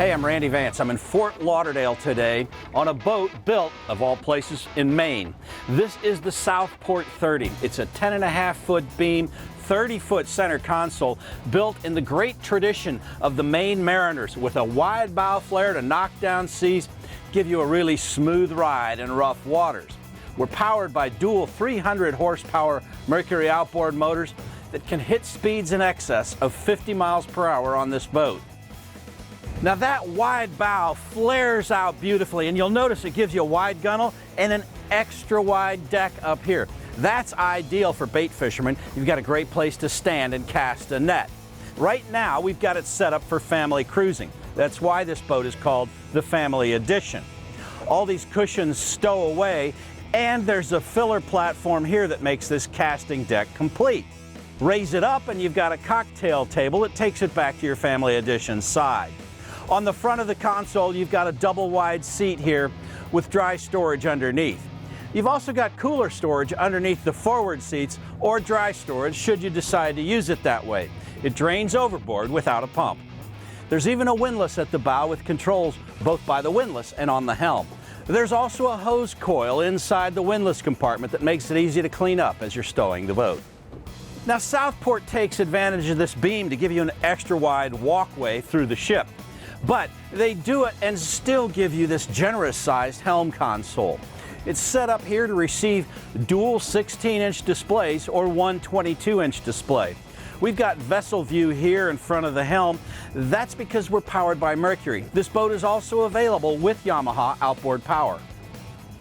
Hey, I'm Randy Vance. I'm in Fort Lauderdale today on a boat built, of all places, in Maine. This is the Southport 30. It's a 10.5-foot beam, 30-foot center console built in the great tradition of the Maine mariners with a wide bow flare to knock down seas, give you a really smooth ride in rough waters. We're powered by dual 300 horsepower Mercury outboard motors that can hit speeds in excess of 50 miles per hour on this boat. Now that wide bow flares out beautifully, and you'll notice it gives you a wide gunnel and an extra wide deck up here. That's ideal for bait fishermen. You've got a great place to stand and cast a net. Right now we've got it set up for family cruising. That's why this boat is called the Family Edition. All these cushions stow away, and there's a filler platform here that makes this casting deck complete. Raise it up and you've got a cocktail table that takes it back to your Family Edition side. On the front of the console, you've got a double-wide seat here with dry storage underneath. You've also got cooler storage underneath the forward seats, or dry storage should you decide to use it that way. It drains overboard without a pump. There's even a windlass at the bow with controls both by the windlass and on the helm. There's also a hose coil inside the windlass compartment that makes it easy to clean up as you're stowing the boat. Now, Southport takes advantage of this beam to give you an extra wide walkway through the ship. But they do it and still give you this generous-sized Helm Console. It's set up here to receive dual 16-inch displays or one 22-inch display. We've got vessel view here in front of the helm. That's because we're powered by Mercury. This boat is also available with Yamaha outboard power.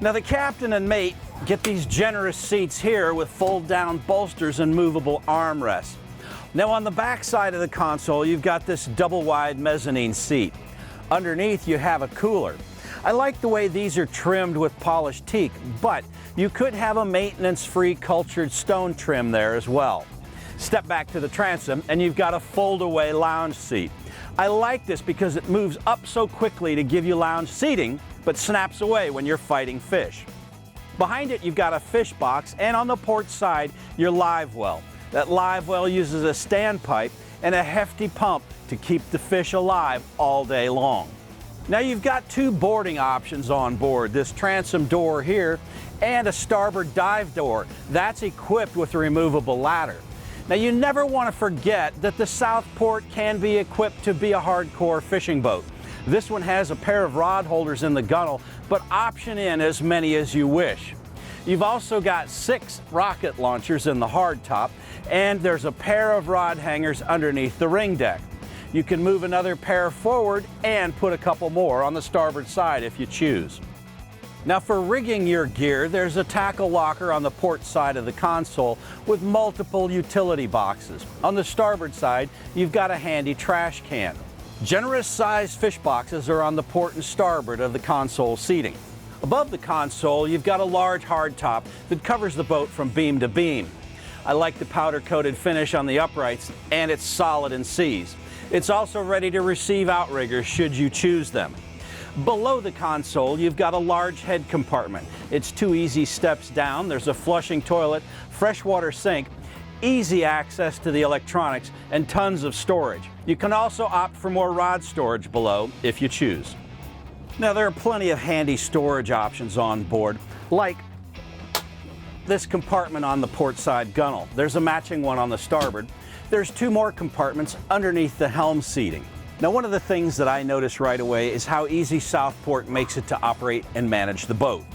Now the captain and mate get these generous seats here with fold-down bolsters and movable armrests. Now on the back side of the console, you've got this double-wide mezzanine seat. Underneath, you have a cooler. I like the way these are trimmed with polished teak, but you could have a maintenance-free cultured stone trim there as well. Step back to the transom and you've got a fold-away lounge seat. I like this because it moves up so quickly to give you lounge seating, but snaps away when you're fighting fish. Behind it, you've got a fish box, and on the port side, your live well. That live well uses a standpipe and a hefty pump to keep the fish alive all day long. Now you've got two boarding options on board, this transom door here and a starboard dive door. That's equipped with a removable ladder. Now you never want to forget that the Southport can be equipped to be a hardcore fishing boat. This one has a pair of rod holders in the gunnel, but option in as many as you wish. You've also got 6 rocket launchers in the hardtop, and there's a pair of rod hangers underneath the ring deck. You can move another pair forward and put a couple more on the starboard side if you choose. Now for rigging your gear, there's a tackle locker on the port side of the console with multiple utility boxes. On the starboard side, you've got a handy trash can. Generous-sized fish boxes are on the port and starboard of the console seating. Above the console, you've got a large hardtop that covers the boat from beam to beam. I like the powder-coated finish on the uprights, and it's solid in seas. It's also ready to receive outriggers should you choose them. Below the console, you've got a large head compartment. It's 2 easy steps down. There's a flushing toilet, freshwater sink, easy access to the electronics, and tons of storage. You can also opt for more rod storage below if you choose. Now there are plenty of handy storage options on board, like this compartment on the port side gunnel. There's a matching one on the starboard. There's 2 more compartments underneath the helm seating. Now one of the things that I noticed right away is how easy Southport makes it to operate and manage the boat.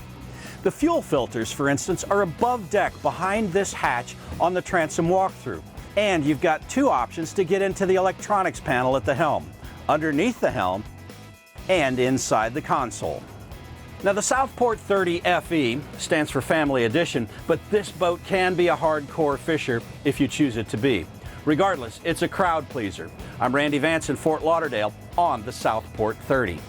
The fuel filters, for instance, are above deck behind this hatch on the transom walkthrough. And you've got 2 options to get into the electronics panel at the helm, underneath the helm and inside the console. Now the Southport 30 FE stands for Family Edition, but this boat can be a hardcore fisher if you choose it to be. Regardless, it's a crowd pleaser. I'm Randy Vance in Fort Lauderdale on the Southport 30.